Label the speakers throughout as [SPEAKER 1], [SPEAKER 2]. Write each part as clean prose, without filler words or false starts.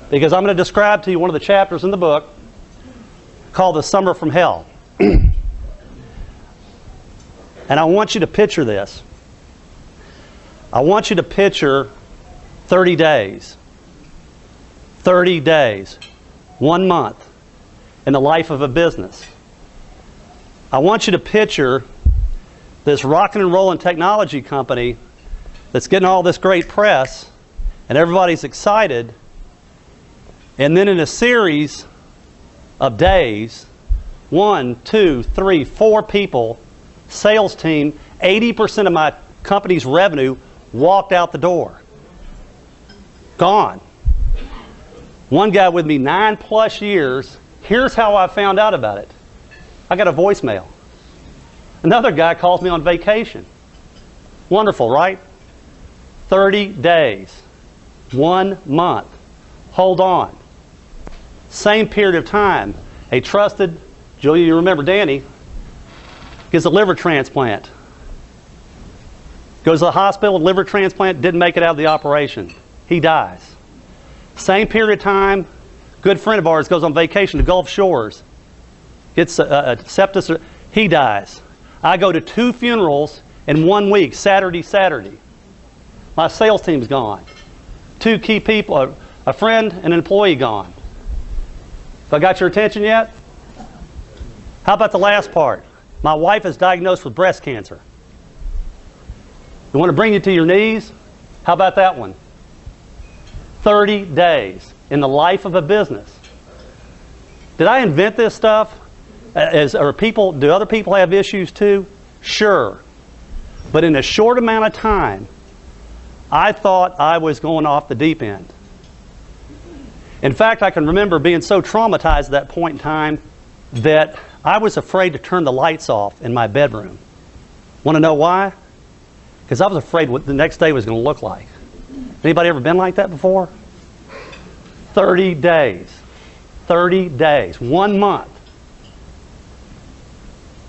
[SPEAKER 1] because I'm going to describe to you one of the chapters in the book called The Summer from Hell. And I want you to picture this. I want you to picture 30 days. 30 days. 1 month in the life of a business. I want you to picture this rockin' and rollin' technology company that's getting all this great press and everybody's excited, and then in a series of days, 1, 2, 3, 4 people, sales team, 80% of my company's revenue walked out the door. Gone. One guy with me 9+ years, here's how I found out about it. I got a voicemail. Another guy calls me on vacation. Wonderful, right? 30 days. 1 month. Hold on. Same period of time, a trusted, Julia, you remember Danny, gets a liver transplant. Goes to the hospital, liver transplant, didn't make it out of the operation. He dies. Same period of time, good friend of ours goes on vacation to Gulf Shores. Gets a sepsis, he dies. I go to 2 funerals in 1 week, Saturday. My sales team's gone. 2 key people, a friend and an employee gone. Have I got your attention yet? How about the last part? My wife is diagnosed with breast cancer. You want to bring you to your knees? How about that one? 30 days in the life of a business. Did I invent this stuff? Do other people have issues too? Sure. But in a short amount of time, I thought I was going off the deep end. In fact, I can remember being so traumatized at that point in time that I was afraid to turn the lights off in my bedroom. Want to know why? Because I was afraid what the next day was going to look like. Anybody ever been like that before? 30 days. 30 days. 1 month.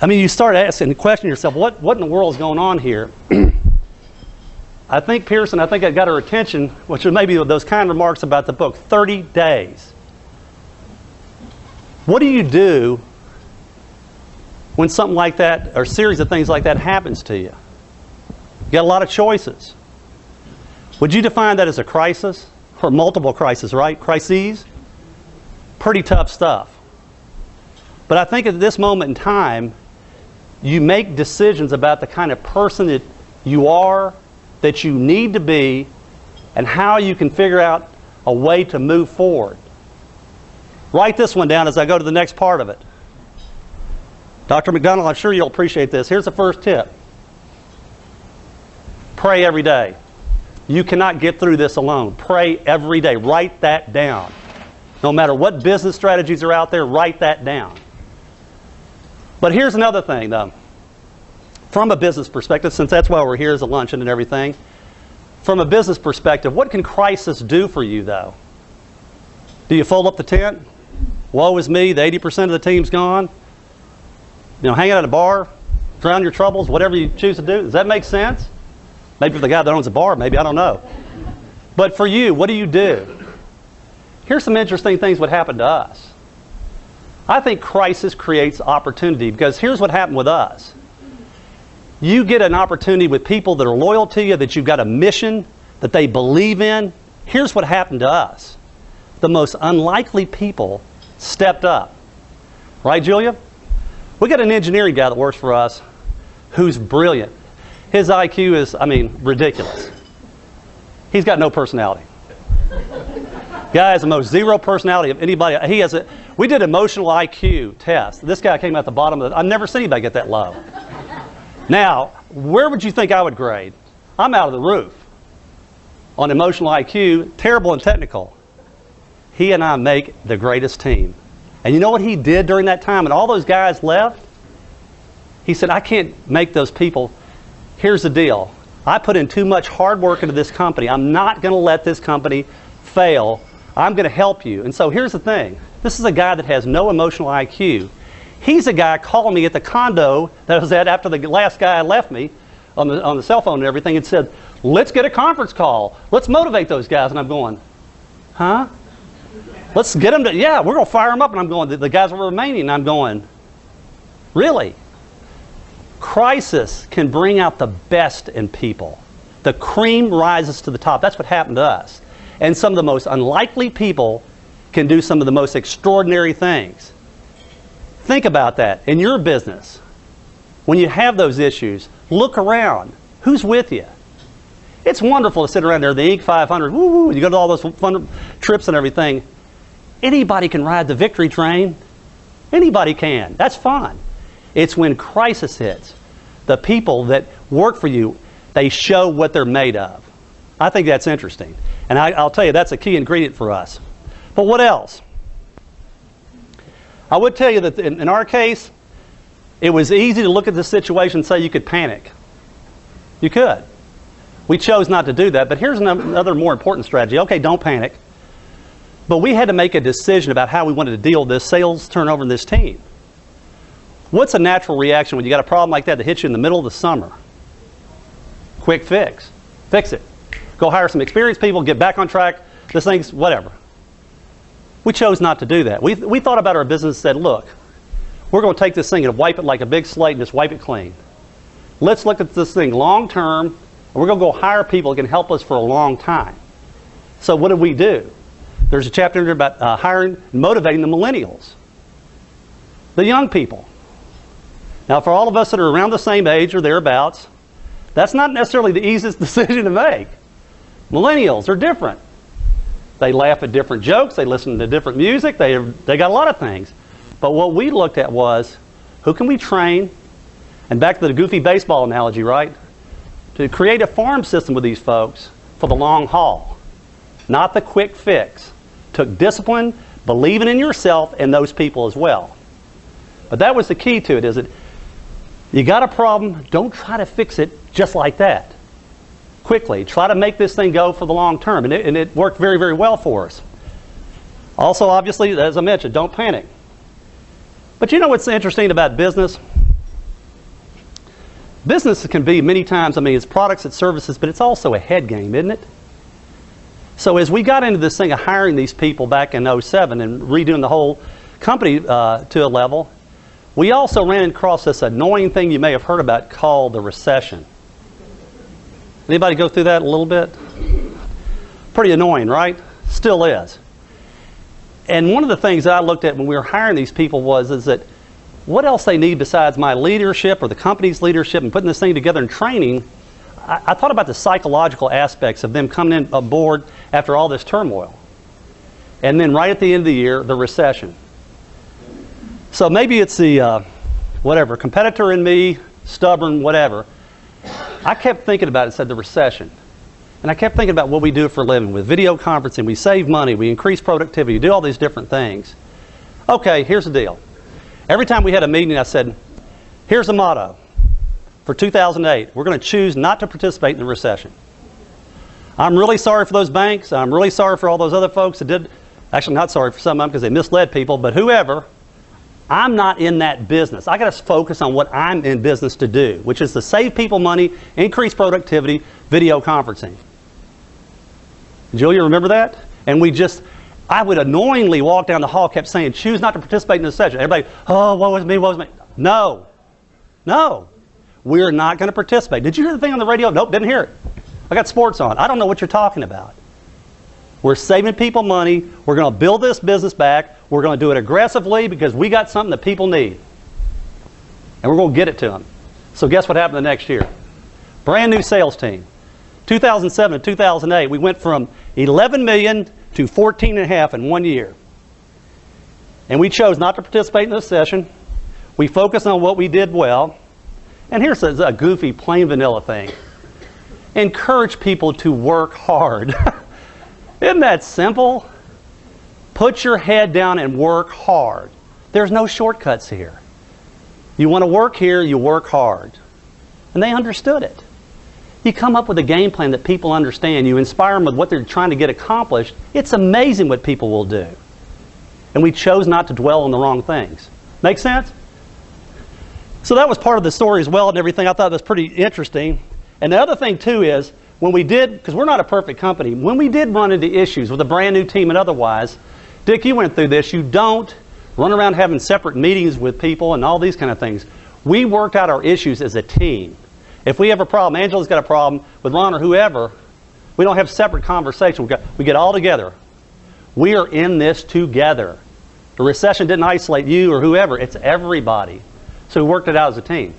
[SPEAKER 1] I mean, you start asking and questioning yourself, what in the world is going on here? I think Pearson, I got her attention, which was maybe those kind remarks about the book. 30 days. What do you do when something like that, or a series of things like that happens to you? You got a lot of choices. Would you define that as a crisis? Or multiple crises, right? Crises? Pretty tough stuff. But I think at this moment in time, you make decisions about the kind of person that you are, that you need to be, and how you can figure out a way to move forward. Write this one down as I go to the next part of it. Dr. McDonald, I'm sure you'll appreciate this. Here's the first tip. Pray every day. You cannot get through this alone. Pray every day. Write that down. No matter what business strategies are out there, write that down. But here's another thing, though. From a business perspective, since that's why we're here as a luncheon and everything, from a business perspective, what can crisis do for you, though? Do you fold up the tent? Woe is me, the 80% of the team's gone. You know, hang out at a bar, drown your troubles, whatever you choose to do. Does that make sense? Maybe for the guy that owns a bar, maybe, I don't know. But for you, what do you do? Here's some interesting things that happen to us. I think crisis creates opportunity, because here's what happened with us. You get an opportunity with people that are loyal to you, that you've got a mission that they believe in. Here's what happened to us. The most unlikely people stepped up. Right, Julia? We got an engineering guy that works for us who's brilliant. His IQ is, ridiculous. He's got no personality. Guy has the most zero personality of anybody. We did emotional IQ test. This guy came out the bottom of it. I've never seen anybody get that low. Now, where would you think I would grade? I'm out of the roof on emotional IQ, terrible and technical. He and I make the greatest team. And you know what he did during that time? And all those guys left? He said, I can't make those people. Here's the deal. I put in too much hard work into this company. I'm not going to let this company fail. I'm going to help you. And so here's the thing. This is a guy that has no emotional IQ. He's a guy calling me at the condo that I was at after the last guy left me on the cell phone and everything and said, let's get a conference call. Let's motivate those guys. And I'm going, huh? Let's get them to, yeah, we're going to fire them up. And I'm going, the guys were remaining. And I'm going, really? Crisis can bring out the best in people. The cream rises to the top. That's what happened to us. And some of the most unlikely people can do some of the most extraordinary things. Think about that in your business. When you have those issues, look around. Who's with you? It's wonderful to sit around there, the Inc. 500, woo-woo, you go to all those fun trips and everything. Anybody can ride the victory train. Anybody can. That's fun. It's when crisis hits. The people that work for you, they show what they're made of. I think that's interesting. And I'll tell you, that's a key ingredient for us. But what else? I would tell you that in our case, it was easy to look at the situation and say you could panic. You could. We chose not to do that, but here's another more important strategy. Okay, don't panic. But we had to make a decision about how we wanted to deal with this sales turnover in this team. What's a natural reaction when you got a problem like that hits you in the middle of the summer? Quick fix. Fix it. Go hire some experienced people, get back on track. This thing's whatever. We chose not to do that. We thought about our business and said, look, we're going to take this thing and wipe it like a big slate and just wipe it clean. Let's look at this thing long term, and we're going to go hire people that can help us for a long time. So what did we do? There's a chapter in there about hiring and motivating the millennials, the young people. Now, for all of us that are around the same age or thereabouts, that's not necessarily the easiest decision to make. Millennials are different. They laugh at different jokes. They listen to different music. They got a lot of things. But what we looked at was, who can we train? And back to the goofy baseball analogy, right? To create a farm system with these folks for the long haul, not the quick fix. Took discipline, believing in yourself and those people as well. But that was the key to it, is that you got a problem, don't try to fix it just like that. Quickly, try to make this thing go for the long term. And it worked very, very well for us. Also, obviously, as I mentioned, don't panic. But you know what's interesting about business? Business can be many times, it's products and services, but it's also a head game, isn't it? So as we got into this thing of hiring these people back in 2007 and redoing the whole company to a level, we also ran across this annoying thing you may have heard about called the recession. Anybody go through that a little bit? Pretty annoying, right? Still is. And one of the things that I looked at when we were hiring these people is that what else they need besides my leadership or the company's leadership and putting this thing together and training. I thought about the psychological aspects of them coming in aboard after all this turmoil. And then right at the end of the year, the recession. So maybe it's the, whatever, competitor in me, stubborn, whatever. I kept thinking about it, said the recession. And I kept thinking about what we do for a living with video conferencing. We save money, we increase productivity, we do all these different things. Okay, here's the deal. Every time we had a meeting, I said, here's the motto. For 2008, we're going to choose not to participate in the recession. I'm really sorry for those banks. I'm really sorry for all those other folks that did. Actually, not sorry for some of them because they misled people, but whoever, I'm not in that business. I got to focus on what I'm in business to do, which is to save people money, increase productivity, video conferencing. Julia, remember that? And I would annoyingly walk down the hall, kept saying, choose not to participate in this session. Everybody, oh, what was me, what was me? No. We're not going to participate. Did you hear the thing on the radio? Nope, didn't hear it. I got sports on. I don't know what you're talking about. We're saving people money. We're going to build this business back. We're going to do it aggressively because we got something that people need. And we're going to get it to them. So guess what happened the next year? Brand new sales team. 2007 to 2008, we went from 11 million to 14.5 in 1 year. And we chose not to participate in this session. We focused on what we did well. And here's a goofy, plain vanilla thing. Encourage people to work hard. Isn't that simple? Put your head down and work hard. There's no shortcuts here. You want to work here, you work hard. And they understood it. You come up with a game plan that people understand. You inspire them with what they're trying to get accomplished. It's amazing what people will do. And we chose not to dwell on the wrong things. Make sense? So that was part of the story as well and everything. I thought that was pretty interesting. And the other thing too is, when we did, because we're not a perfect company, when we did run into issues with a brand new team and otherwise, Dick, you went through this. You don't run around having separate meetings with people and all these kind of things. We work out our issues as a team. If we have a problem, Angela's got a problem with Ron or whoever, we don't have separate conversation. We get all together. We are in this together. The recession didn't isolate you or whoever. It's everybody. So we worked it out as a team.